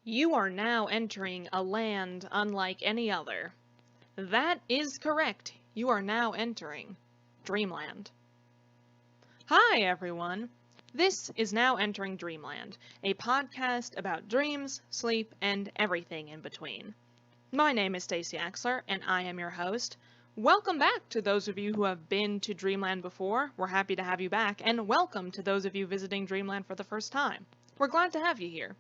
You are now entering a land unlike any other. That is correct. You are now entering Dreamland. Hi, everyone. This is Now Entering Dreamland, a podcast about dreams, sleep, and everything in between. My name is Stacey Axler, and I am your host. Welcome back to those of you who have been to Dreamland before. We're happy to have you back, and welcome to those of you visiting Dreamland for the first time. We're glad to have you here.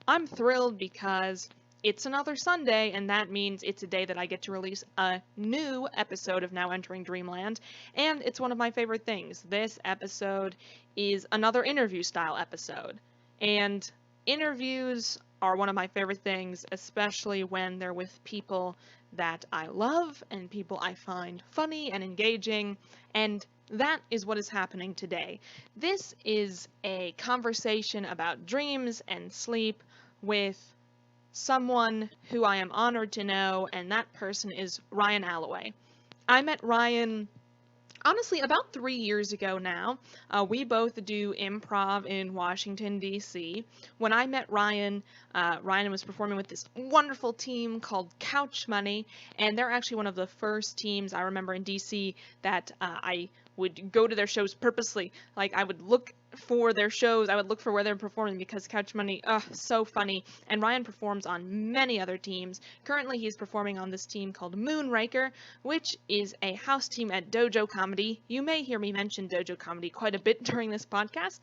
I'm thrilled because it's another Sunday, and that means it's a day that I get to release a new episode of Now Entering Dreamland, and it's one of my favorite things. This episode is another interview style episode, and interviews are one of my favorite things, especially when they're with people that I love and people I find funny and engaging, and that is what is happening today. This is a conversation about dreams and sleep with someone who I am honored to know, and that person is Ryan Alloway. I met Ryan honestly about 3 years ago now. We both do improv in Washington, D.C. When I met Ryan, Ryan was performing with this wonderful team called Couch Money, and they're actually one of the first teams I remember in D.C. that I would go to their shows purposely. Like, I would look for their shows, I would look for where they're performing because Couch Money, so funny. And Ryan performs on many other teams. Currently, he's performing on this team called Moonraker, which is a house team at Dojo Comedy. You may hear me mention Dojo Comedy quite a bit during this podcast,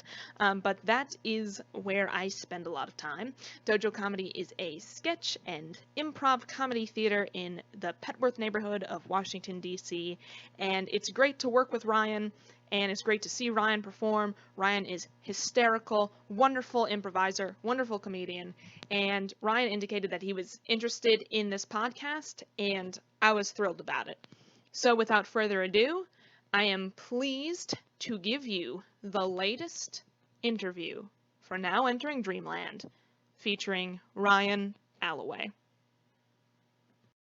but that is where I spend a lot of time. Dojo Comedy is a sketch and improv comedy theater in the Petworth neighborhood of Washington, D.C., and it's great to work with Ryan. And it's great to see Ryan perform. Ryan is hysterical, wonderful improviser, wonderful comedian. And Ryan indicated that he was interested in this podcast, and I was thrilled about it. So without further ado, I am pleased to give you the latest interview for Now Entering Dreamland, featuring Ryan Alloway.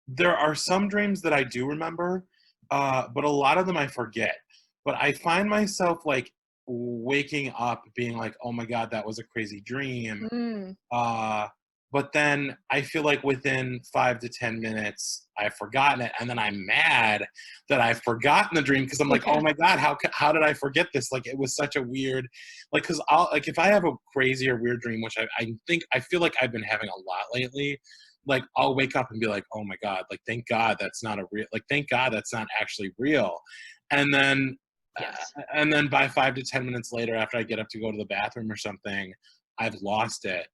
There are some dreams that I do remember, but a lot of them I forget. But I find myself like waking up being like, oh my God, that was a crazy dream. Mm. Uh, but then I feel like within 5 to 10 minutes, I've forgotten it. And then I'm mad that I've forgotten the dream because I'm like, Yeah. oh my God, how did I forget this? Like, it was such a weird, like, because I'll, like, if I have a crazy or weird dream, which I feel like I've been having a lot lately, like, I'll wake up and be like, oh my God, like, thank God that's not a real, like, thank God that's not actually real. And then, Yes. by 5 to 10 minutes later, after I get up to go to the bathroom or something, I've lost it.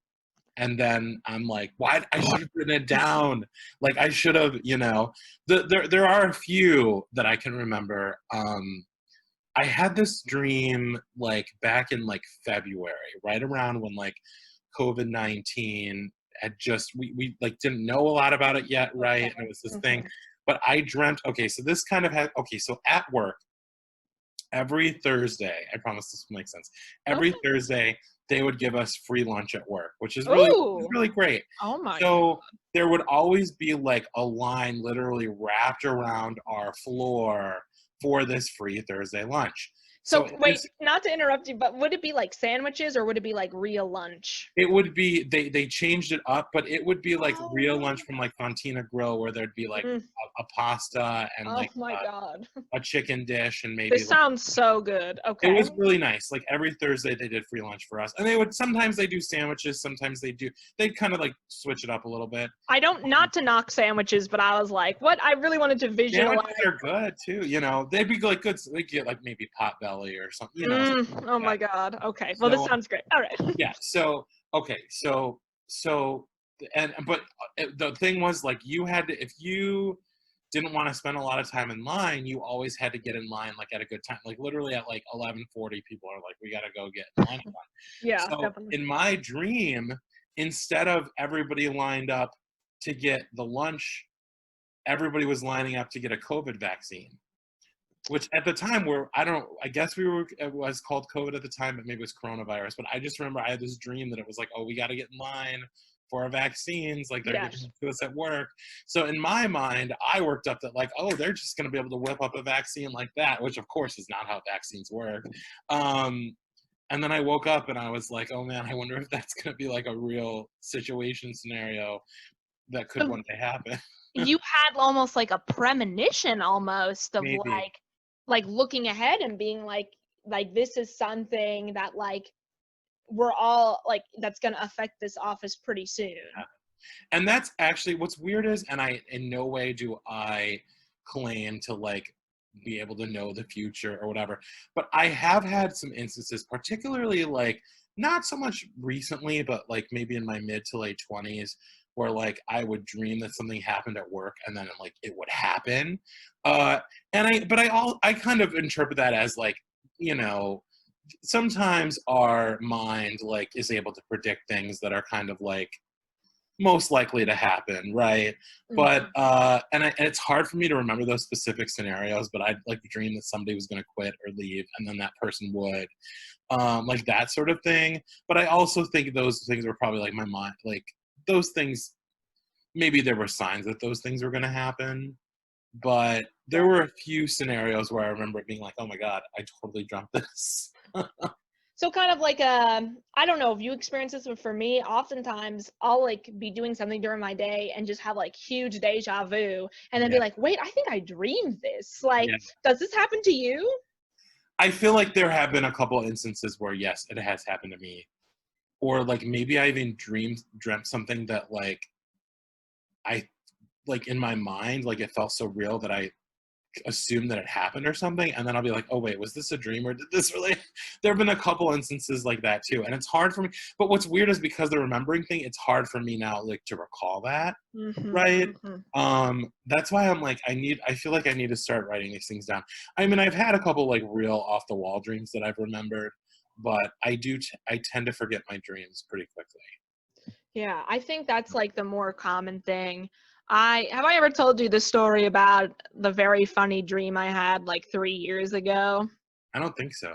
And then I'm like, why? I should have written it down. Like, I should have, there are a few that I can remember. I had this dream like back in like February, right around when like COVID-19 had just, we like didn't know a lot about it yet, right? Okay. And it was this thing. Mhm. But I dreamt, okay, so this kind of had, okay, so at work, every Thursday, I promise this will make sense. Every Okay. Thursday, they would give us free lunch at work, which is Ooh. really great. Oh my So there would always be like a line literally wrapped around our floor for this free Thursday lunch. So So it wait, was not to interrupt you, but would it be like sandwiches or would it be like real lunch? It would be they changed it up, but it would be like Oh real no. lunch from like Fontina Grill where there'd be like Mm. a pasta and Oh like my God. a chicken dish and maybe This like sounds so good. it Okay. was really nice. Like every Thursday they did free lunch for us. And they would sometimes they do sandwiches, sometimes they'd kind of like switch it up a little bit. I don't, not to knock sandwiches, but I was like, what? I really wanted to visualize. Sandwiches are good too, they'd be like good, they get like maybe Potbelly or something, Oh like my that. God. Okay. Well, this So sounds great. All right. yeah, so okay, so and but the thing was like you had to, if you didn't want to spend a lot of time in line, you always had to get in line like at a good time. Like literally at like 11:40, people are like, we gotta go get in line. Yeah, So definitely. in my dream, instead of everybody lined up to get the lunch, everybody was lining up to get a COVID vaccine. Which at the time were, I guess it was called COVID at the time, but maybe it was coronavirus. But I just remember I had this dream that it was like, oh, we got to get in line for our vaccines. Like they're giving Yes. them to us at work. So in my mind, I worked up that like, oh, they're just going to be able to whip up a vaccine like that, which of course is not how vaccines work. Um, And then I woke up and I was like, oh man, I wonder if that's gonna be like a real situation scenario that could So one day happen. you had almost like a premonition almost of Maybe. like looking ahead and being like this is something that like we're all like that's gonna affect this office pretty soon. And that's actually what's weird is, and I in no way do I claim to like be able to know the future or whatever, but I have had some instances, particularly like not so much recently, but like maybe in my mid to late 20s, where like I would dream that something happened at work and then like it would happen. Uh and I kind of interpret that as like, you know, sometimes our mind like is able to predict things that are kind of like most likely to happen, right? But Mhm. and it's hard for me to remember those specific scenarios, but I'd like dream that somebody was going to quit or leave, and then that person would, like that sort of thing. But I also think those things were probably like my mind, like those things. Maybe there were signs that those things were going to happen, but there were a few scenarios where I remember it being like, "Oh my god, I totally dreamt this." So kind of like I don't know if you experience this, but for me, oftentimes I'll like be doing something during my day and just have like huge deja vu and then be Yeah, like, wait, I think I dreamed this. Like, yeah. does this happen to you? I feel like there have been a couple instances where yes, it has happened to me, or like maybe I even dreamt something that like I like in my mind, like it felt so real that I assumed that it happened or something, and then I'll be like, "Oh wait, was this a dream or did this really?" There have been a couple instances like that too, and it's hard for me. But what's weird is because the remembering thing, it's hard for me now, like to recall that, Mm-hmm, right? mm-hmm. That's why I'm like, I feel like I need to start writing these things down. I mean, I've had a couple like real off the wall dreams that I've remembered, but I tend to forget my dreams pretty quickly. Yeah, I think that's like the more common thing. I ever told you the story about the very funny dream I had like 3 years ago? I don't think so.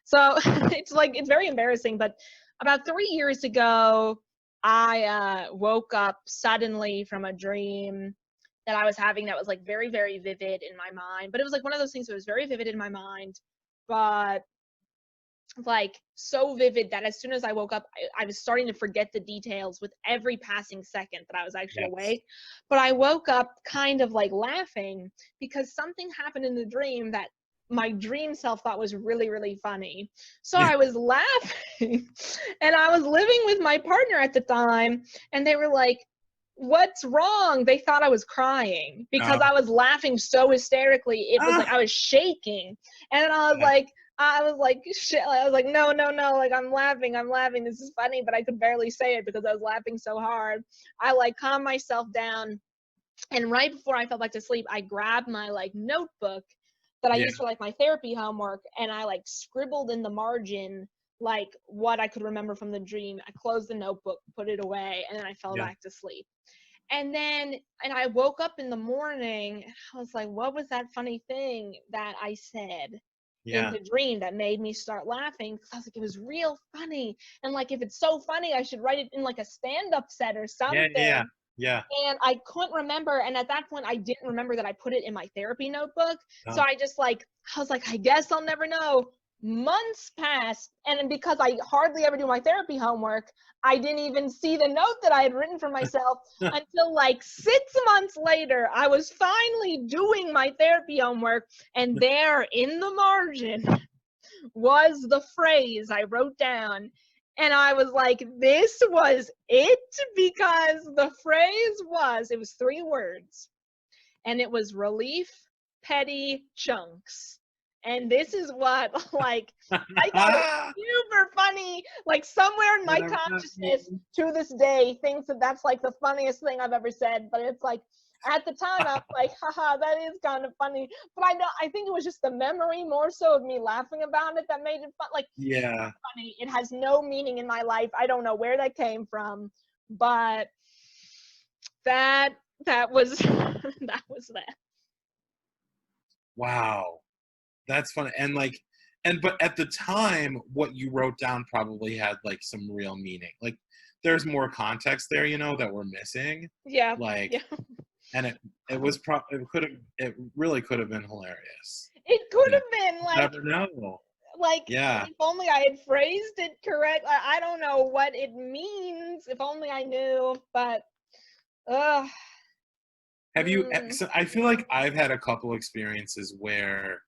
So it's like it's very embarrassing, but about 3 years ago, I woke up suddenly from a dream that I was having that was like very, very vivid in my mind. But it was like one of those things that was very vivid in my mind, but like so vivid that as soon as I woke up, I was starting to forget the details with every passing second that I was actually Yes. awake. But I woke up kind of like laughing because something happened in the dream that my dream self thought was really, really funny. So Yeah. I was laughing and I was living with my partner at the time, and they were like, what's wrong? They thought I was crying because I was laughing so hysterically. It was like Ah, I was shaking. And I was like, shit. I was like, no, no, no. Like, I'm laughing. I'm laughing. This is funny. But I could barely say it because I was laughing so hard. I like calmed myself down. And right before I fell back to sleep, I grabbed my like notebook that I yeah, used for like my therapy homework. And I like scribbled in the margin like what I could remember from the dream. I closed the notebook, put it away, and then I fell yeah, back to sleep. And I woke up in the morning and I was like, what was that funny thing that I said in yeah, the dream that made me start laughing? Because I was like, it was real funny. And like, if it's so funny, I should write it in like a stand-up set or yeah, yeah, yeah, something. yeah. And I couldn't remember. And at that point, I didn't remember that I put it in my therapy notebook. So Oh, I was like, I guess I'll never know. Months passed. And because I hardly ever do my therapy homework, I didn't even see the note that I had written for myself until like 6 months later. I was finally doing my therapy homework. And there in the margin was the phrase I wrote down. And I was like, this was it, because the phrase was, it was 3 words, and it was relief, petty chunks. And this is what, like, I thought it was super funny. Like, somewhere in my whatever that consciousness means. to this day thinks that that's like the funniest thing I've ever said. But it's like, at the time, I was like, haha, that is kind of funny. But I think it was just the memory more so of me laughing about it that made it fun. Like, Yeah. funny. It has no meaning in my life. I don't know where that came from, but that that was that was that. Wow. That's funny. And like, and but at the time, what you wrote down probably had like some real meaning. Like, there's more context there, you know, that we're missing. Yeah, Like, yeah. and it really could have been hilarious. It could You know, have been like never know. Like, Yeah. if only I had phrased it correct. I don't know what it means. If only I knew, but ugh. Have you? Mm. So I feel like I've had a couple experiences where,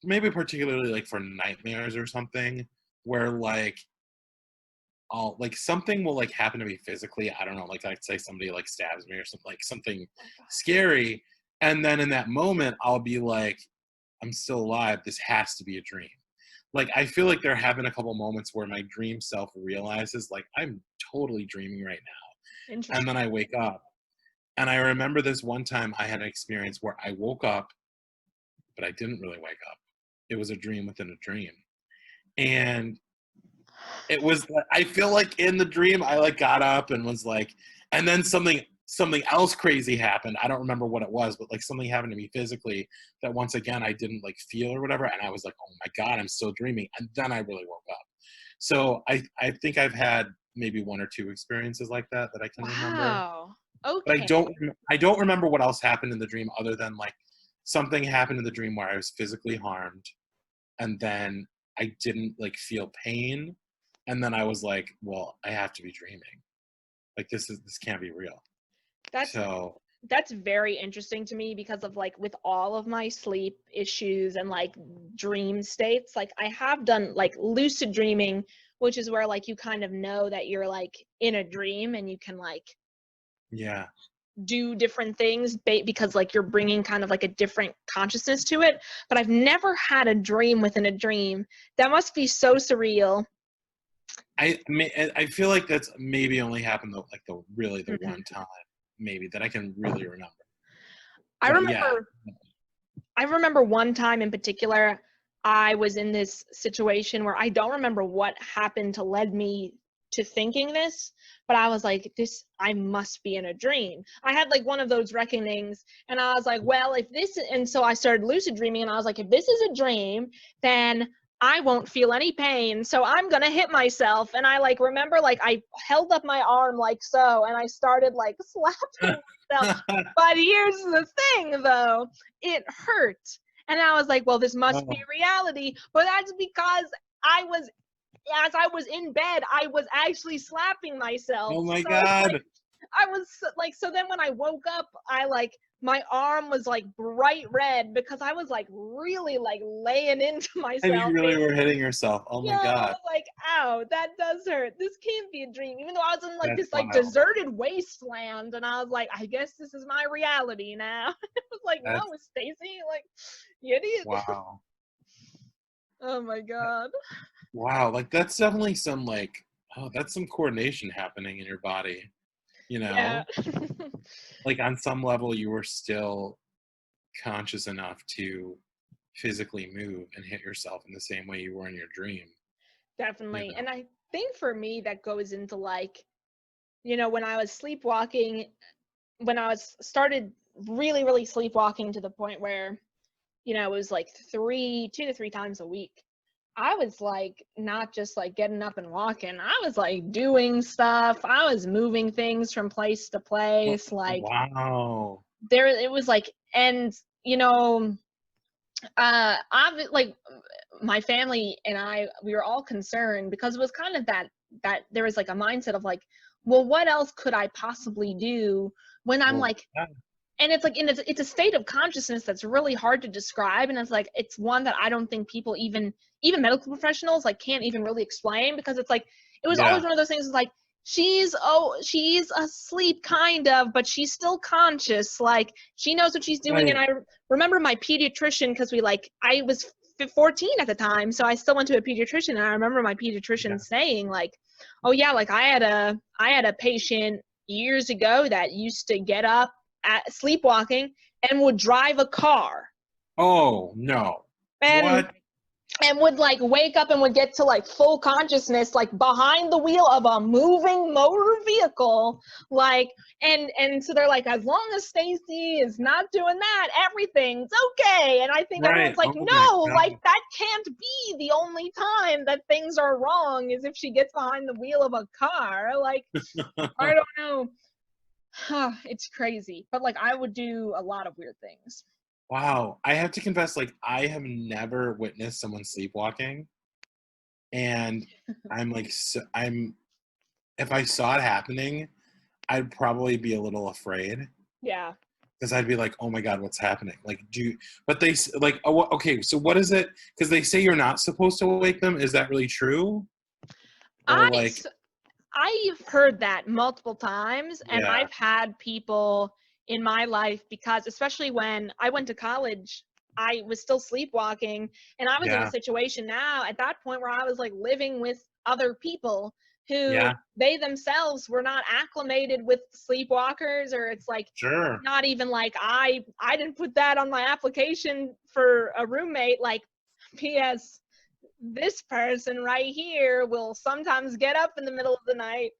maybe particularly like for nightmares or something, where like I'll like something will like happen to me physically. I don't know, like I'd say somebody like stabs me or something, like something scary, and then in that moment I'll be like, I'm still alive. This has to be a dream. Like I feel like there have been a couple moments where my dream self realizes like I'm totally dreaming right now, and then Interesting. I wake up. And I remember this one time I had an experience where I woke up, but I didn't really wake up. It was a dream within a dream. And it was I feel like in the dream I like got up and was like, and then something else crazy happened. I don't remember what it was, but like something happened to me physically that once again I didn't like feel or whatever. And I was like, oh my God, I'm still dreaming. And then I really woke up. So I think I've had maybe one or two experiences like that I can remember. Wow. But Okay. I don't remember what else happened in the dream other than like something happened in the dream where I was physically harmed, and then I didn't like feel pain, and then I was like, well, I have to be dreaming. Like this can't be real. That's So that's very interesting to me because of like with all of my sleep issues and like dream states, like I have done like lucid dreaming, which is where like you kind of know that you're like in a dream and you can like yeah, do different things because like you're bringing kind of like a different consciousness to it. But I've never had a dream within a dream. That must be so surreal. I feel like that's maybe only happened like the one Mhm. time maybe that I can really remember. I But yeah, remember I remember one time in particular, I was in this situation where I don't remember what happened to lead me to thinking this, but I was like, this, I must be in a dream. I had like one of those reckonings, and I was like, well, if this, and so I started lucid dreaming, and I was like, if this is a dream, then I won't feel any pain, so I'm gonna hit myself. And I like remember like I held up my arm like so, and I started like slapping myself. But here's the thing though, it hurt. And I was like, well, this must be oh, reality. But that's because I was, as I was in bed, I was actually slapping myself. oh my So it's like, God, I was like, so then when I woke up, I like, my arm was like bright red because I was like really like laying into and you myself, really being were like, hitting yourself. Oh yo, my I God, was like, ow, that does hurt. This can't be a dream. Even though I was in like that's this like wild. deserted wasteland, and I was like, I guess this is my reality now. It was like, no, That's Stacy, like, you idiot. wow. Oh my god. Wow, like that's definitely some like, oh, that's some coordination happening in your body, you Yeah. know? Like on some level you were still conscious enough to physically move and hit yourself in the same way you were in your dream, you Definitely. know? And I think for me that goes into like, when I was sleepwalking, when I was started really, really sleepwalking to the point where, it was like 2 to 3 times a week. I was like not just like getting up and walking. I was like doing stuff. I was moving things from place to Oh, place. Like wow. there it was like, and I like my family and we were all concerned because it was kind of that there was like a mindset of like, well, what else could I possibly do when I'm Well, like, yeah, and it's like it's a state of consciousness that's really hard to describe, and it's like it's one that I don't think people even medical professionals like can't even really explain, because it's like it was always yeah, one of those things like she's asleep kind of, but she's still conscious, like she knows what she's doing. And right, I remember my pediatrician, because I was 14 at the time, so I still went to a pediatrician, and I remember my pediatrician yeah. saying like, oh yeah, like I had a patient years ago that used to get up at sleepwalking and would drive a car, Oh, no. and What? would like wake up and would get to like full consciousness like behind the wheel of a moving motor vehicle, like, and so they're like, as long as Stacy is not doing that, everything's okay. And I think everyone's Right, like, oh my no, like God. that can't be the only time that things are wrong, is if she gets behind the wheel of a car. Like, I don't know. It's crazy, but like I would do a lot of weird things. Wow, I have to confess, like, I have never witnessed someone sleepwalking. and I'm like, so, I'm if I saw it happening, I'd probably be a little afraid Yeah. because I'd be like, oh my god, what's happening? Like, but like, oh, okay, so what is it? Because they say you're not supposed to wake them. Is that really true? Or I like, s- I've heard that multiple times, and yeah, I've had people in my life because, especially when I went to college, I was still sleepwalking, and I was in a yeah, situation now at that point where I was like living with other people who yeah, they themselves were not acclimated with sleepwalkers, or it's like sure. not even like I didn't put that on my application for a roommate. Like, P.S. this person right here will sometimes get up in the middle of the night.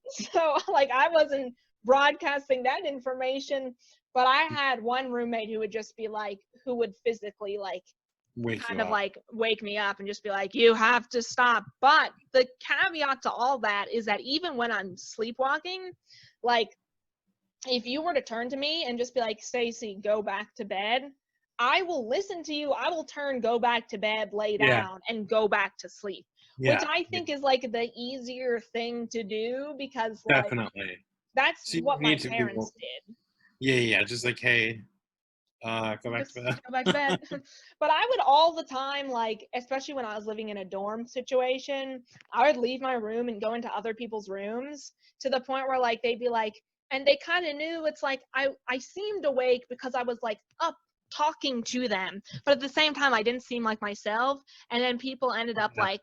So like I wasn't broadcasting that information, but I had one roommate who would just be like, who would physically like Wake kind you of up. like wake me up and just be like, you have to stop. But the caveat to all that is that even when I'm sleepwalking, like if you were to turn to me and just be like, Stacy, go back to bed, I will listen to you. I will turn go back to bed, lay Yeah, down, and go back to sleep, which yeah, I yeah, think is like the easier thing to do because, like, definitely. that's So you what my need to be, parents did. yeah, yeah, just like, hey, go back to Just bed. go back to bed. But I would all the time, like, especially when I was living in a dorm situation, I would leave my room and go into other people's rooms to the point where, like, they'd be like, and they kind of knew it's like I seemed awake because I was like up talking to them, but at the same time I didn't seem like myself. And then people ended up Yeah. like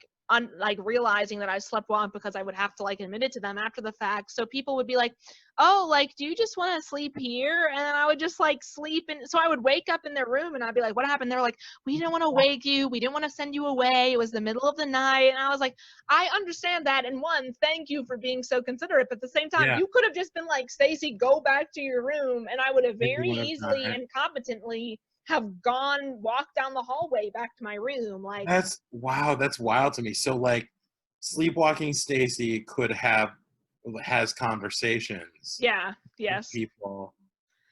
like realizing that I slept well because I would have to like admit it to them after the fact. So people would be like, oh, like, do you just want to sleep here? And then I would just like sleep. And so I would wake up in their room and I'd be like, what happened? They're like, we didn't want to wake you. We didn't want to send you away. It was the middle of the night. And I was like, I understand that. And one, thank you for being so considerate. But at the same time, Yeah, you could have just been like, Stacy, go back to your room. And I would have and you very would have done easily it. and competently have gone, walked down the hallway back to my room. Like, That's wow, that's wild to me. So like sleepwalking Stacy could have has conversations yeah, with yes. people,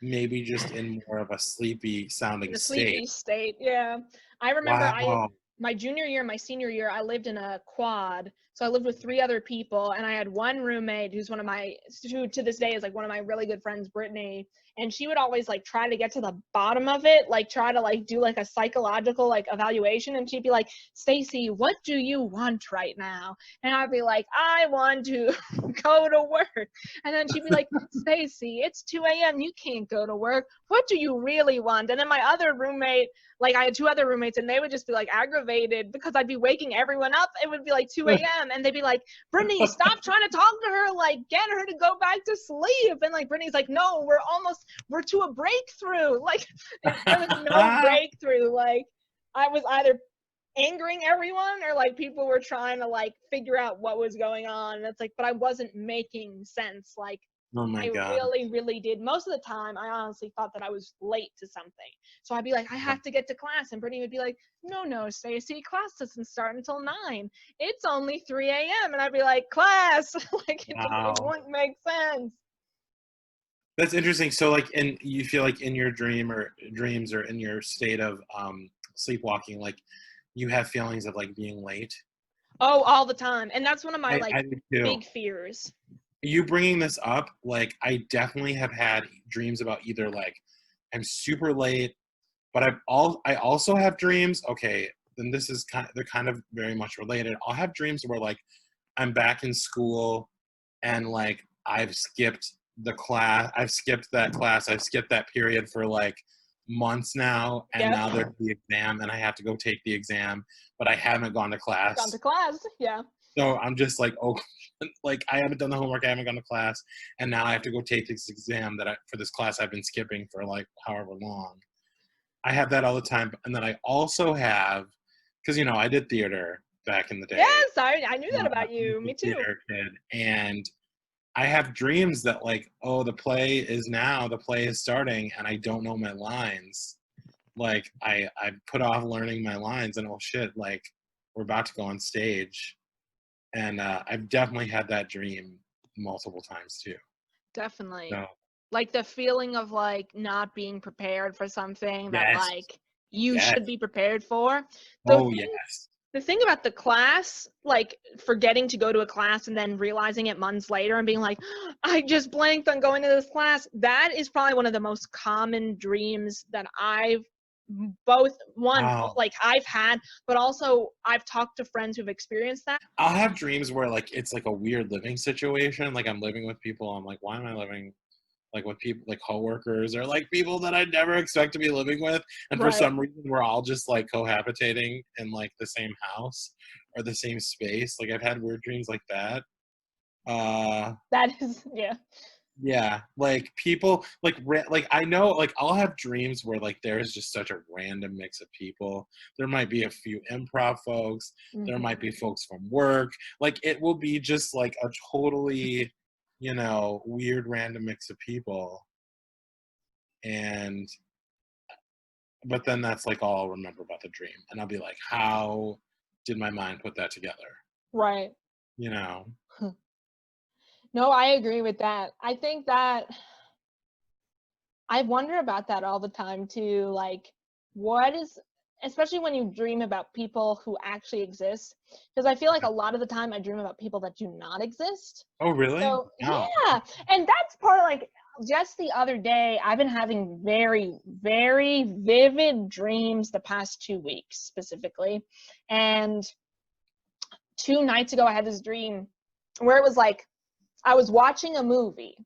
maybe just in more of a sleepy In sounding a state. sleepy state. Yeah. I remember I Wow. my junior year, my senior year, I lived in a quad. So I lived with three other people, and I had one roommate who's one of my who to this day is like one of my really good friends, Brittany. And she would always like try to get to the bottom of it, like try to like do like a psychological like evaluation. And she'd be like, Stacy, what do you want right now? And I'd be like, I want to go to work. And then she'd be like, Stacy, it's 2 a.m. You can't go to work. What do you really want? And then my other roommate, like I had two other roommates, and they would just be like aggravated because I'd be waking everyone up. It would be like 2 a.m. and they'd be like, Brittany, stop trying to talk to her. Like, get her to go back to sleep. And like Brittany's like, no, we're to a breakthrough. Like, there was no breakthrough. Like, I was either angering everyone or like people were trying to like figure out what was going on. And it's like, but I wasn't making sense. Like, Oh my I god. really, really did. Most of the time, I honestly thought that I was late to something. So I'd be like, I have to get to class. And Brittany would be like, no, no, Stacy, class doesn't start until 9. It's only 3 a.m. And I'd be like, class. Like, it just like Wow. wouldn't make sense. That's interesting. So like in you feel like in your dream or dreams or in your state of sleepwalking, like you have feelings of like being late. Oh, all the time. And that's one of my like I do too. big fears. You bringing this up, like I definitely have had dreams about either like I'm super late, but I also have dreams. Okay, then this is they're kind of very much related. I'll have dreams where like I'm back in school and like I've skipped that class, I've skipped that period for like months now, and Yep. now there's the exam and I have to go take the exam, but I haven't gone to Gone to class. class. Yeah. So I'm just like, oh, like I haven't done the homework, I haven't gone to class, and now I have to go take this exam for this class I've been skipping for like however long. I have that all the time, and then I also have, because I did theater back in the day. Yes, I knew that about I'm you. a Me too. theater kid, and I have dreams that like, oh, the play is starting, and I don't know my lines. Like I put off learning my lines, and oh shit, like we're about to go on stage. And I've definitely had that dream multiple times too. Definitely. So Like the feeling of like not being prepared for something that yes, like you yes, should be prepared for. The oh thing yes, The thing about the class, like forgetting to go to a class and then realizing it months later and being like, I just blanked on going to this class, that is probably one of the most common dreams that I've Wow. like I've had, but also I've talked to friends who've experienced that. I'll have dreams where like it's like a weird living situation. Like I'm living with people. I'm like, why am I living like with people like coworkers or like people that I'd never expect to be living with? And for Right. some reason we're all just like cohabitating in like the same house or the same space. Like I've had weird dreams like that. That is, yeah. Yeah, like people like I know like I'll have dreams where like there is just such a random mix of people. There might be a few improv folks, there might Hmm. be folks from work. Like it will be just like a totally, weird random mix of people. And but then that's like all I'll remember about the dream. And I'll be like, how did my mind put that together? Right. You know? No, I agree with that. I think that I wonder about that all the time too. Like, what is, especially when you dream about people who actually exist, because I feel like a lot of the time I dream about people that do not exist. Oh, really? So, Wow. yeah. And that's part of like, just the other day, I've been having very, very vivid dreams the past 2 weeks specifically. And 2 nights ago, I had this dream where it was like I was watching a movie.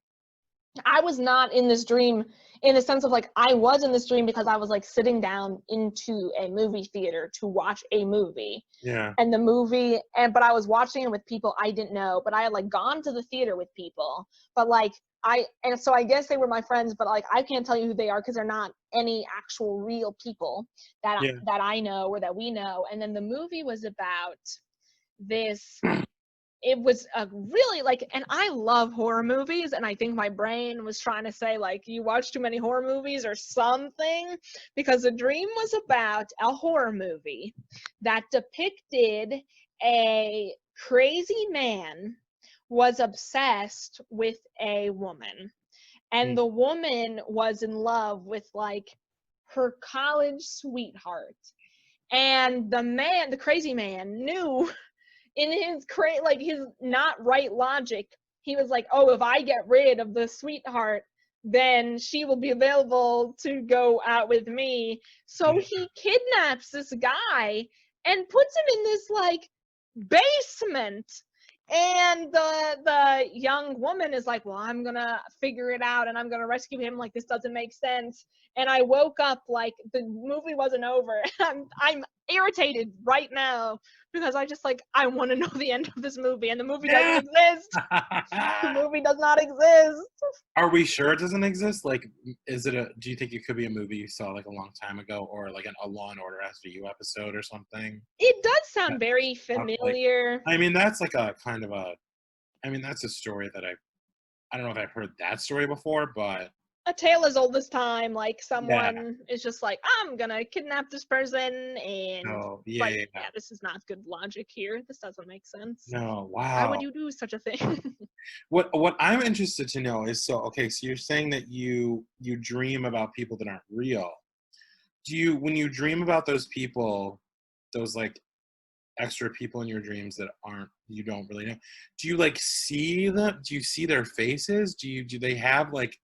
I was not in this dream in the sense of like I was in this dream because I was like sitting down into a movie theater to watch a movie. Yeah. And the movie, and but I was watching it with people I didn't know, but I had like gone to the theater with people, but like and so I guess they were my friends, but like I can't tell you who they are because they're not any actual real people Yeah. that I know or that we know. And then the movie was about this, it was a really like, and I love horror movies, and I think my brain was trying to say like you watch too many horror movies or something, because the dream was about a horror movie that depicted a crazy man was obsessed with a woman, and Mm. the woman was in love with like her college sweetheart, and the crazy man knew in his like his not right logic, he was like, oh, if I get rid of the sweetheart, then she will be available to go out with me. So Yeah. he kidnaps this guy and puts him in this like basement. And the young woman is like, well, I'm gonna figure it out and I'm gonna rescue him. Like, this doesn't make sense. And I woke up like the movie wasn't over. I'm irritated right now because I just like I want to know the end of this movie, and the movie doesn't Yeah. exist. The movie does not exist. Are we sure it doesn't exist? Like, do you think it could be a movie you saw like a long time ago, or like a Law and Order SVU episode or something? It does sound That- very Like, familiar. I mean, that's like a kind of I mean, that's a story that I don't know if I've heard that story before, but A tale as old as time. Like yeah. someone is just like, I'm gonna kidnap this person, and No, yeah, like, yeah, yeah. yeah, this is not good logic here. This doesn't make sense. No, Why would wow. you do such a thing? What I'm interested to know is okay, so you're saying that you dream about people that aren't real. Do you when you dream about those people, those like extra people in your dreams that aren't you don't really know, do you like see them? Do you see their faces? Do they have like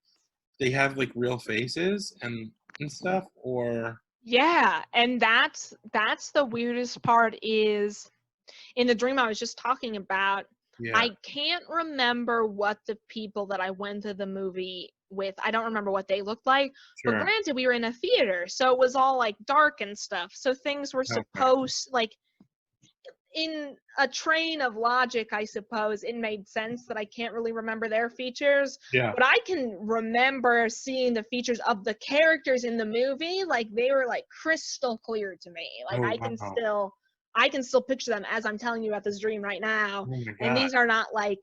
real faces and stuff? Or Yeah, and that's the weirdest part is in the dream I was just talking about, yeah, I can't remember what the people that I went to the movie with, I don't remember what they looked like, but sure. granted, we were in a theater, so it was all like dark and stuff. So things were Okay. supposed, like, in a train of logic, I suppose it made sense that I can't really remember their features, Yeah. but I can remember seeing the features of the characters in the movie. Like they were like crystal clear to me. Like Oh wow. I can still picture them as I'm telling you about this dream right now. Oh my And god. these are not like,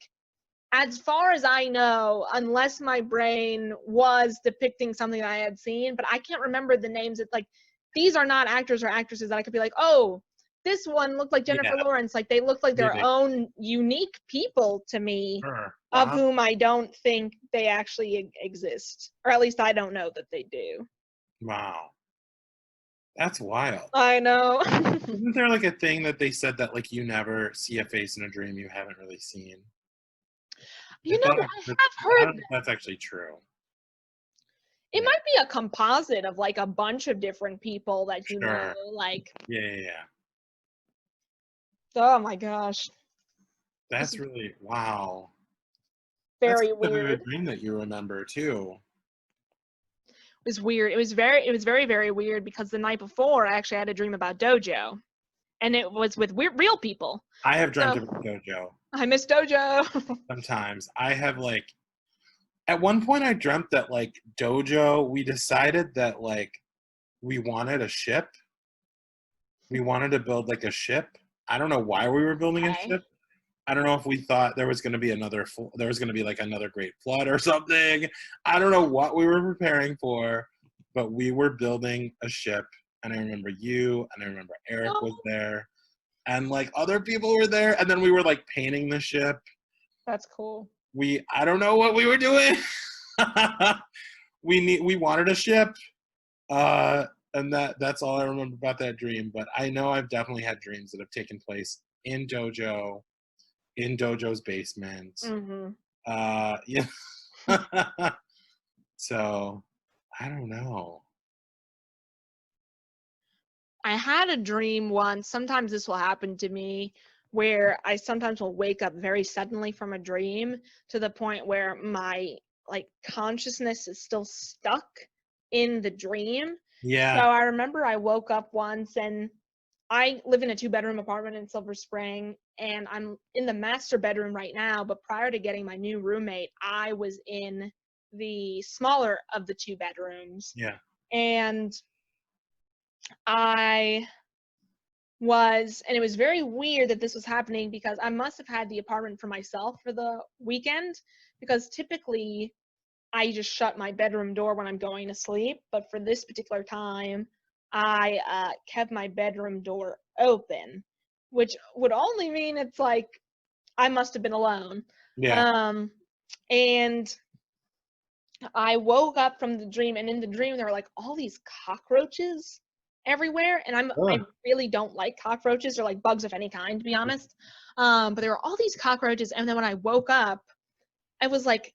as far as I know, unless my brain was depicting something I had seen, but I can't remember the names. It's like these are not actors or actresses that I could be like, oh, this one looked like Yeah. Jennifer Lawrence. Like they look like Yeah. their own unique people to me, Sure. of Wow. whom I don't think they actually exist, or at least I don't know that they do. Wow. That's wild. I know. Isn't there like a thing that they said that like you never see a face in a dream you haven't really seen? I You know, thought I that, have I heard don't know if that's actually true. it Yeah, might be a composite of like a bunch of different people that you know, sure. like, Yeah. oh my gosh, it's That's really wow. That's very a vivid weird. dream that you remember too. It was weird. It was very, very weird because the night before I actually had a dream about Dojo, and it was with real people. I have dreamt So about Dojo I miss Dojo. sometimes. I have like at one point I dreamt that like Dojo, we decided that like we wanted a ship. We wanted to build like a ship. I don't know why we were building a Okay. ship. I don't know if we thought there was going to be there was going to be like another great flood or something. I don't know what we were preparing for, but we were building a ship. And I remember you, and I remember Eric was Oh, there, and like other people were there, and then we were like painting the ship. that's cool. I don't know what we were doing. We wanted a ship, uh, and that's all I remember about that dream. But I know I've definitely had dreams that have taken place in Dojo's basement. Hmm. Yeah. So I don't know. I had a dream once. Sometimes this will happen to me where I sometimes will wake up very suddenly from a dream to the point where my like consciousness is still stuck in the dream. So Yeah, I remember I woke up once and I live in a 2-bedroom apartment in Silver Spring and I'm in the master bedroom right now, but prior to getting my new roommate, I was in the smaller of the 2 bedrooms. yeah. And I was and it was very weird that this was happening because I must have had the apartment for myself for the weekend because typically I just shut my bedroom door when I'm going to sleep, but for this particular time I kept my bedroom door open, which would only mean it's like I must have been alone. Yeah. Um and I woke up from the dream, and in the dream there were like all these cockroaches everywhere, and I Ugh. really don't like cockroaches or like bugs of any kind, to be honest. But there were all these cockroaches, and then when I woke up, I was like,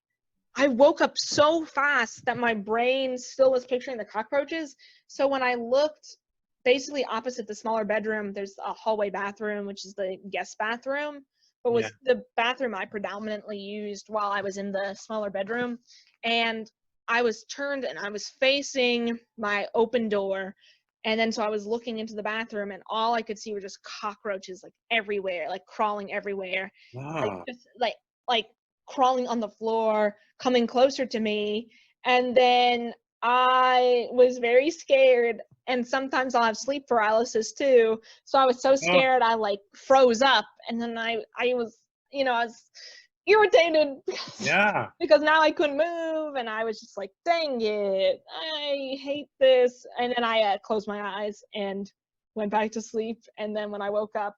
I woke up so fast that my brain still was picturing the cockroaches. So when I looked basically opposite the smaller bedroom, there's a hallway bathroom, which is the guest bathroom, but Yeah. was the bathroom I predominantly used while I was in the smaller bedroom. And I was turned and I was facing my open door. And then so I was looking into the bathroom and all I could see were just cockroaches like everywhere, like crawling everywhere. Like Ah. just like crawling on the floor, coming closer to me. And then I was very scared. And sometimes I'll have sleep paralysis too. So I was so Oh, scared I like froze up. And then I was, I was irritated yeah. because now I couldn't move. And I was just like, dang it, I hate this. And then I closed my eyes and went back to sleep. And then when I woke up,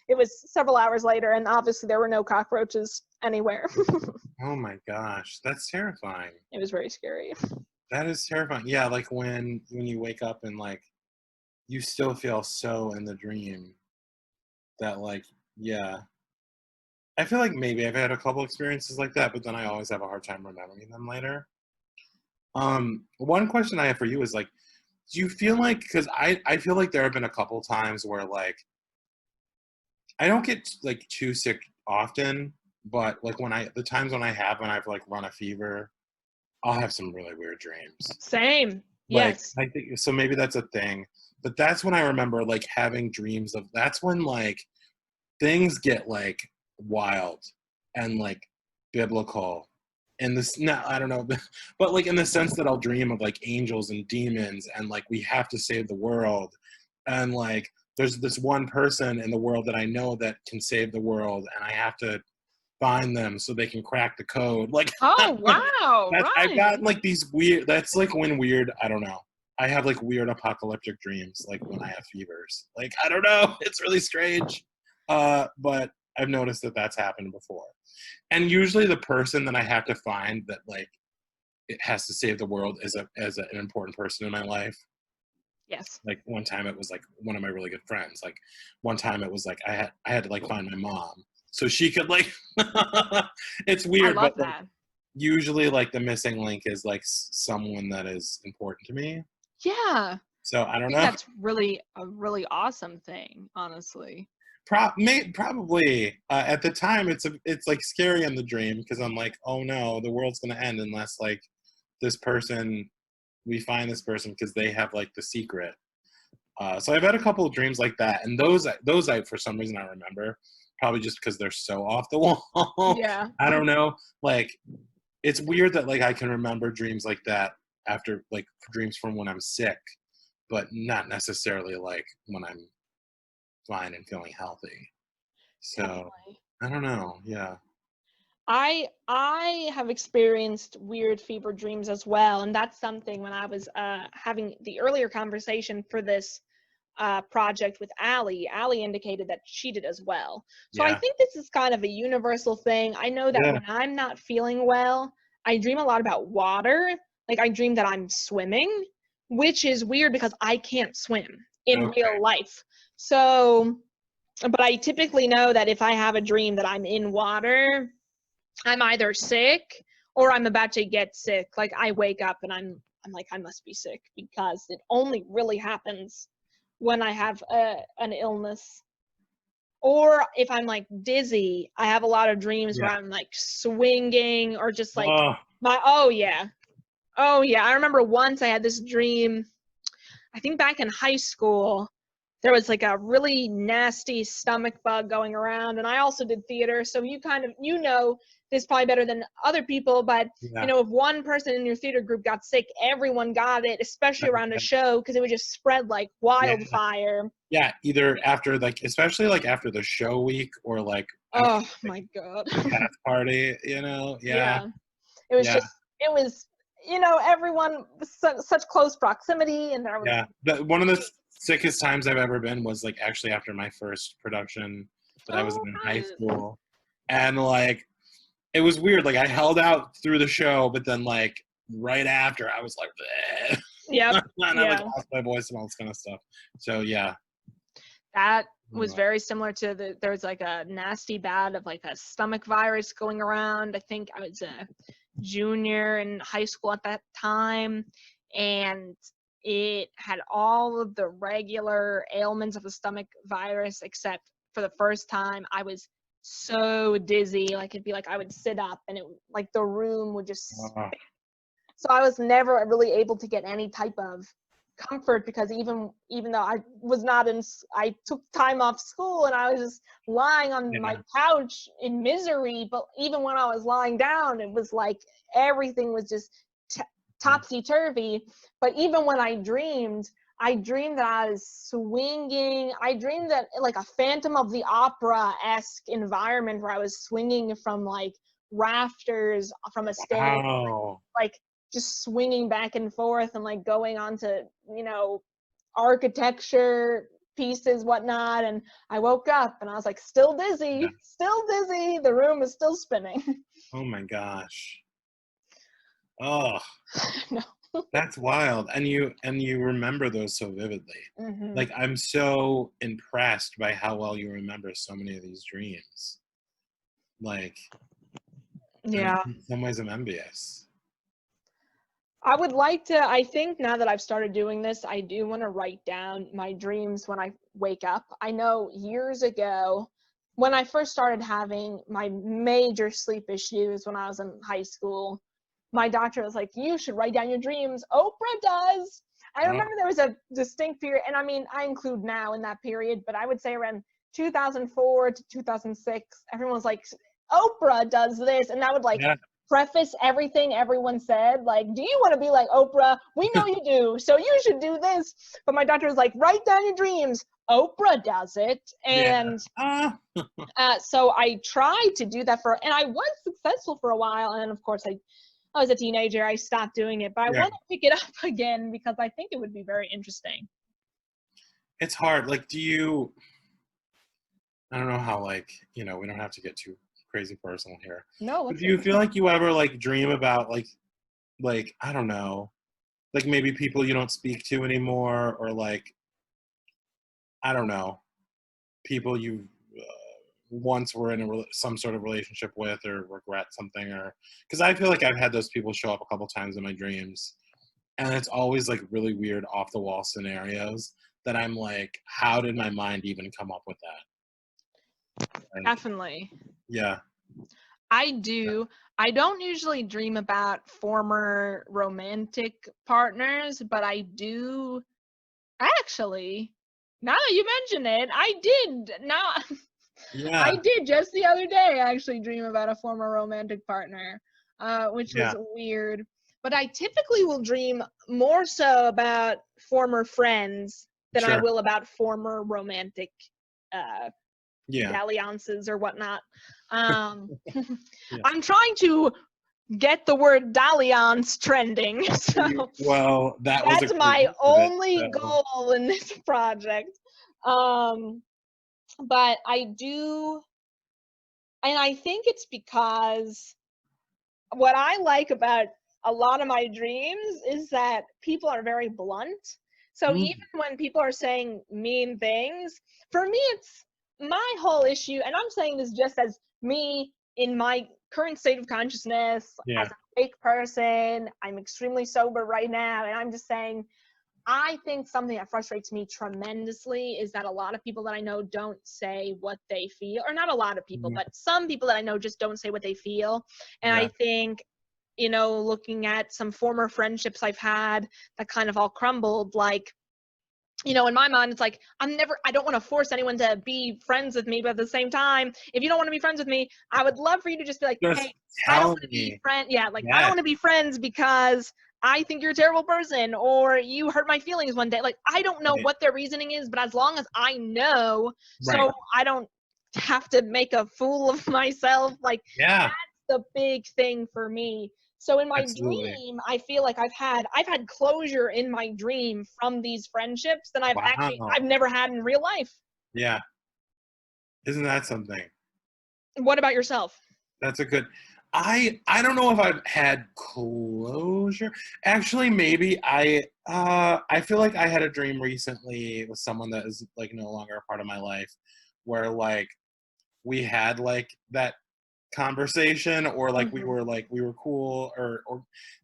it was several hours later, and obviously there were no cockroaches anywhere. Oh my gosh, that's terrifying. It was very scary. That is terrifying. Yeah, like when you wake up and like you still feel so in the dream that like yeah. I feel like maybe I've had a couple experiences like that, but then I always have a hard time remembering them later. One question I have for you is like, do you feel like because I feel like there have been a couple times where like I don't get like too sick often, but like the times when I have when I've like run a fever, I'll have some really weird dreams. Same. Like Yes. I think so maybe that's a thing. But that's when I remember like having dreams of that's when like things get like wild and like biblical and this no I don't know but like in the sense that I'll dream of like angels and demons and like we have to save the world and like there's this one person in the world that I know that can save the world and I have to find them so they can crack the code like Oh, wow, that's I've gotten Ryan. like these weird that's like when weird I don't know I have like weird apocalyptic dreams like when I have fevers like I don't know it's really strange but I've noticed that that's happened before and usually the person that I have to find that like it has to save the world is an important person in my life Yes. Like one time it was like one of my really good friends. Like one time it was like I had to like find my mom so she could like it's I weird, love but like that. usually like the missing link is like someone that is important to me. Yeah. So I I don't think know. that's really a really awesome thing, honestly. Probably at the time it's like scary in the dream because I'm like, oh no, the world's gonna end unless like this person we find this person because they have like the secret. So I've had a couple of dreams like that, and those I for some reason I remember, probably just because they're so off the wall. Yeah. I don't know. Like it's weird that like I can remember dreams like that after like dreams from when I'm sick, but not necessarily like when I'm fine and feeling healthy. So Definitely. I don't know. Yeah. I have experienced weird fever dreams as well, and that's something when I was having the earlier conversation for this project with Allie. Allie indicated that she did as well. So I Yeah. think this is kind of a universal thing. I know that Yeah. when I'm not feeling well, I dream a lot about water. Like I dream that I'm swimming, which is weird because I can't swim in Okay. real life. So, but I typically know that if I have a dream that I'm in water, I'm either sick or I'm about to get sick. Like I wake up and I'm like I must be sick because it only really happens when I have an illness. Or if I'm like dizzy, I have a lot of dreams where Yeah. I'm like swinging or just like Oh. my oh yeah. Oh yeah, I remember once I had this dream, I think back in high school, there was like a really nasty stomach bug going around, and I also did theater, so you kind of this probably better than other people, but Yeah. if one person in your theater group got sick, everyone got it, especially around a Okay. show because it would just spread like Yeah. wildfire. Yeah. Either after like, especially like after the show week or like after Oh like my god. the cast party. You know. Yeah. Yeah. It was Yeah. just it was everyone such close proximity, and there was Yeah. One of the sickest times I've ever been was like actually after my first production that I was oh in high Ryan. school, and like it was weird. Like I held out through the show, but then like right after I was like, Yep. and I like Yeah. lost my voice and all this kind of stuff. So yeah. That was Uh, very similar to there was like a nasty bout of like a stomach virus going around. I think I was a junior in high school at that time, and it had all of the regular ailments of the stomach virus, except for the first time I was so dizzy. Like it'd be like I would sit up and it like the room would just uh, so I was never really able to get any type of comfort because even though I was not in I took time off school and I was just lying on my yeah. couch in misery, but even when I was lying down it was like everything was just topsy turvy. But even when I dreamed that I was swinging. I dreamed that like a Phantom of the Opera-esque environment where I was swinging from like rafters from a stair, Wow. like just swinging back and forth and like going on to architecture pieces, whatnot. And I woke up and I was like Yeah. still dizzy, the room is still spinning. Oh my gosh. Oh, No. that's wild. And you remember those so vividly. Hmm. Like I'm so impressed by how well you remember so many of these dreams. Like, and Yeah, in some ways I'm envious. I would like to. I think now that I've started doing this, I do want to write down my dreams when I wake up. I know years ago, when I first started having my major sleep issues when I was in high school, my doctor was like, "You should write down your dreams. Oprah does." I Oh, remember there was a distinct period, and I mean, I include now in that period, but I would say around 2004 to 2006, everyone was like, "Oprah does this," and that would like yeah. preface everything everyone said. Like, do you want to be like Oprah? We know you do, so you should do this. But my doctor was like, write down your dreams. Oprah does it. Yeah. And Ah. so I tried to do that and I was successful for a while. And then, of course, I was a teenager. I stopped doing it, but I Yeah. want to pick it up again because I think it would be very interesting. It's hard. Like, I don't know how, like, we don't have to get too crazy personal here. No, But let's do hear you it. feel like you ever, like, dream about, like, I don't know, like maybe people you don't speak to anymore, or like, I don't know, people you once were in some sort of relationship with, or regret something, or because I feel like I've had those people show up a couple times in my dreams, and it's always like really weird off the wall scenarios that I'm like, how did my mind even come up with that? Like, Definitely. yeah, I do. I don't usually dream about former romantic partners, but I do actually. Now that you mention it, I did. Now I yeah, did just the other day actually dream about a former romantic partner, which was yeah, weird. But I typically will dream more so about former friends than I sure, will about former romantic uh, yeah, dalliances or whatnot. Um, yeah. I'm trying to get the word dalliance trending, so Well, that was a that's great my use of it. only So, goal in this project. Um, but I do, and I think it's because what I like about a lot of my dreams is that people are very blunt. So mm, even when people are saying mean things, for me, it's my whole issue. And I'm saying this just as me in my current state of consciousness, yeah, as a fake person. I'm extremely sober right now. And I'm just saying, I think something that frustrates me tremendously is that a lot of people that I know don't say what they feel, or not a lot of people, mm, but some people that I know just don't say what they feel. And I yeah, think, looking at some former friendships I've had that kind of all crumbled, like, in my mind, it's like, I don't want to force anyone to be friends with me, but at the same time, if you don't want to be friends with me, I would love for you to just be like, just hey, I don't tell want to be me. friend. Yeah, like, I don't Yes, want to be friends because I think you're a terrible person, or you hurt my feelings one day. Like, I don't know right, what their reasoning is, but as long as I know, right, so I don't have to make a fool of myself, like, yeah, that's the big thing for me. So in my absolutely. dream, I feel like I've had closure in my dream from these friendships that I've Wow, never had in real life. yeah, isn't that something? What about yourself? That's a good. I don't know if I've had closure. Actually, maybe I feel like I had a dream recently with someone that is like no longer a part of my life, where like we had like that conversation, or like Mhm. we were cool, or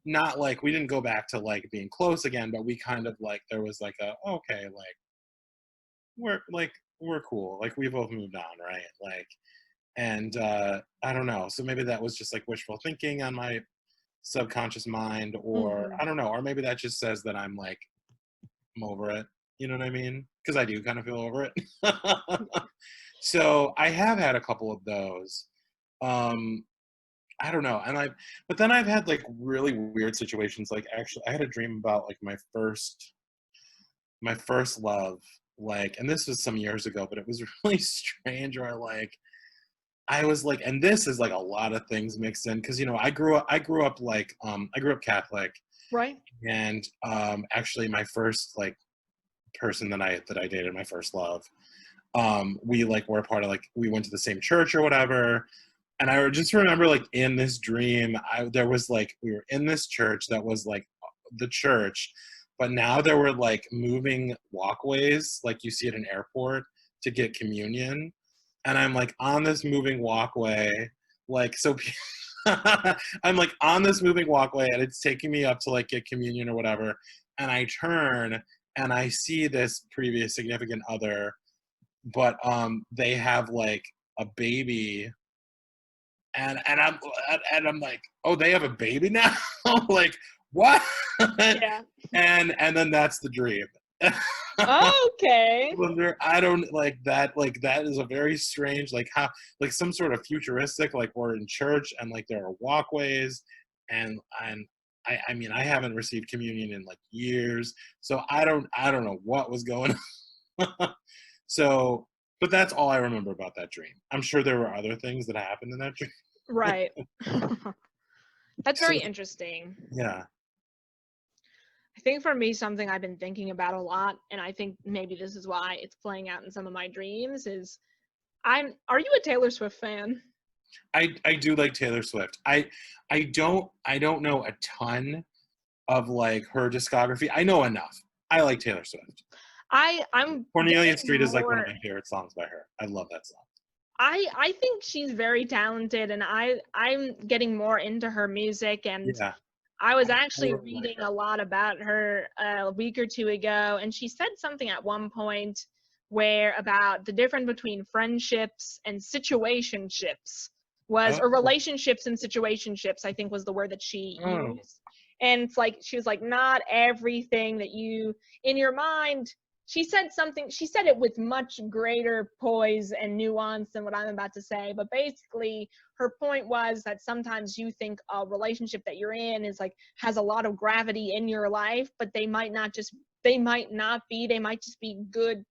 not, like we didn't go back to like being close again, but we kind of like there was like a okay, like we're cool, like we both moved on, right? Like, and I don't know, so maybe that was just like wishful thinking on my subconscious mind, or Mhm. I don't know, or maybe that just says that I'm over it, you know what I mean, because I do kind of feel over it. So I have had a couple of those. um I don't know, and but then I've had like really weird situations, like actually I had a dream about like my first love, like, and this was some years ago, but it was really strange, where like I was like, and this is like a lot of things mixed in, because I grew up like I grew up Catholic, Right? and actually my first like person that I dated, my first love, we like were a part of, like, we went to the same church or whatever, and I just remember like in this dream, there was like we were in this church that was like the church, but now there were like moving walkways like you see at an airport to get communion, and I'm like on this moving walkway, like so. I'm like on this moving walkway, and it's taking me up to like get communion or whatever, and I turn and I see this previous significant other, but they have like a baby, and I'm like, oh, they have a baby now. Like, what? Yeah. And then that's the dream. Okay. I don't like that. Like, that is a very strange, like, how, like, some sort of futuristic, like we're in church and like there are walkways, and I mean, I haven't received communion in like years, so I don't know what was going on. So, but that's all I remember about that dream. I'm sure there were other things that happened in that dream. Right. That's So very interesting. yeah. I think for me, something I've been thinking about a lot, and I think maybe this is why it's playing out in some of my dreams, is are you a Taylor Swift fan? I do like Taylor Swift. I don't know a ton. of like her discography. I know enough. I like Taylor Swift. I'm Cornelia getting Street is like one of more. my favorite songs by her. I love that song. I think she's very talented, and I'm getting more into her music, and Yeah, I was I actually really like reading her. a lot about her a week or two ago, and she said something at one point where about the difference between friendships and situationships was, or Oh, relationships and situationships, I think was the word that she oh, used. And it's like, she was like, not everything that you, in your mind, she said something, she said it with much greater poise and nuance than what I'm about to say, but basically her point was that sometimes you think a relationship that you're in is like has a lot of gravity in your life, but they might not just they might not be they might just be good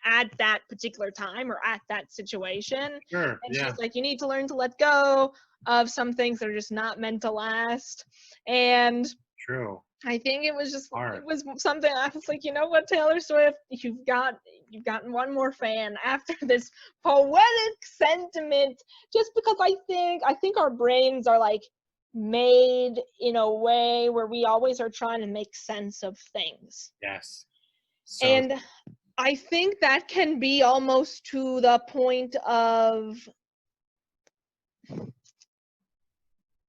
at that particular time or at that situation. sure, And yeah, she's like, you need to learn to let go of some things that are just not meant to last. And true. I think it Hard. was something I was like, you know what, Taylor Swift, you've gotten one more fan after this poetic sentiment. Just because I think our brains are like made in a way where we always are trying to make sense of things. Yes. So And I think that can be almost to the point of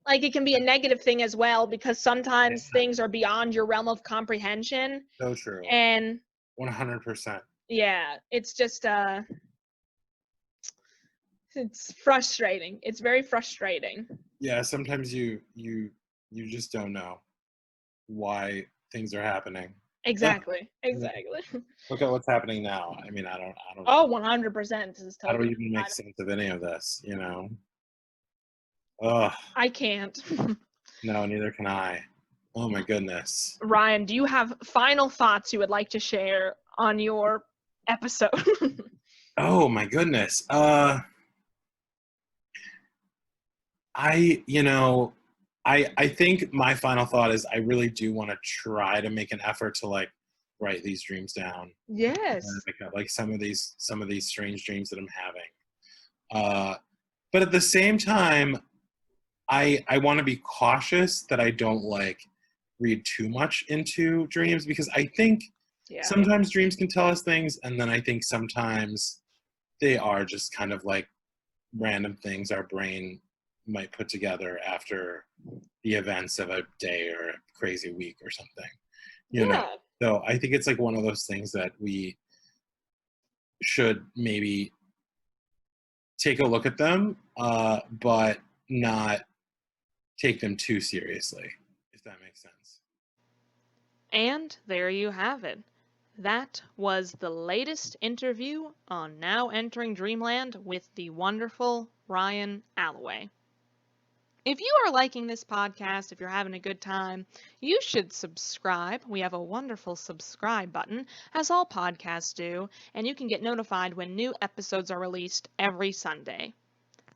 like it can be a negative thing as well, because yeah, sometimes things are beyond your realm of comprehension. so true. And 100%. yeah, it's just it's frustrating. It's very frustrating. Yeah, sometimes you just don't know why things are happening. Ugh, Exactly. Exactly. look at what's happening now. I mean, Oh, 100%. This is I don't totally even make outside. sense of any of this, you know. Ugh, I can't. no, neither can I. Oh my goodness. Ryan, do you have final thoughts you would like to share on your episode? Oh my goodness. I, you know, I think my final thought is I really do want to try to make an effort to like write these dreams down and Yes. pick up like some of these strange dreams that I'm having. But at the same time, I want to be cautious that I don't like read too much into dreams because I think Yeah. sometimes dreams can tell us things, and then I think sometimes they are just kind of like random things our brain might put together after the events of a day or a crazy week or something, you know. Yeah. So I think it's like one of those things that we should maybe take a look at them, but not take them too seriously, if that makes sense. And there you have it. That was the latest interview on Now Entering Dreamland with the wonderful Ryan Alloway. If you are liking this podcast, if you're having a good time, you should subscribe. We have a wonderful subscribe button, as all podcasts do, and you can get notified when new episodes are released every Sunday.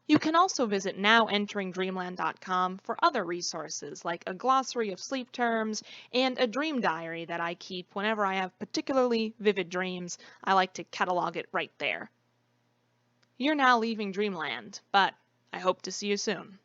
You can also visit nowenteringdreamland.com for other resources like a glossary of sleep terms and a dream diary that I keep whenever I have particularly vivid dreams. I like to catalog it right there. You're now leaving Dreamland, but I hope to see you soon.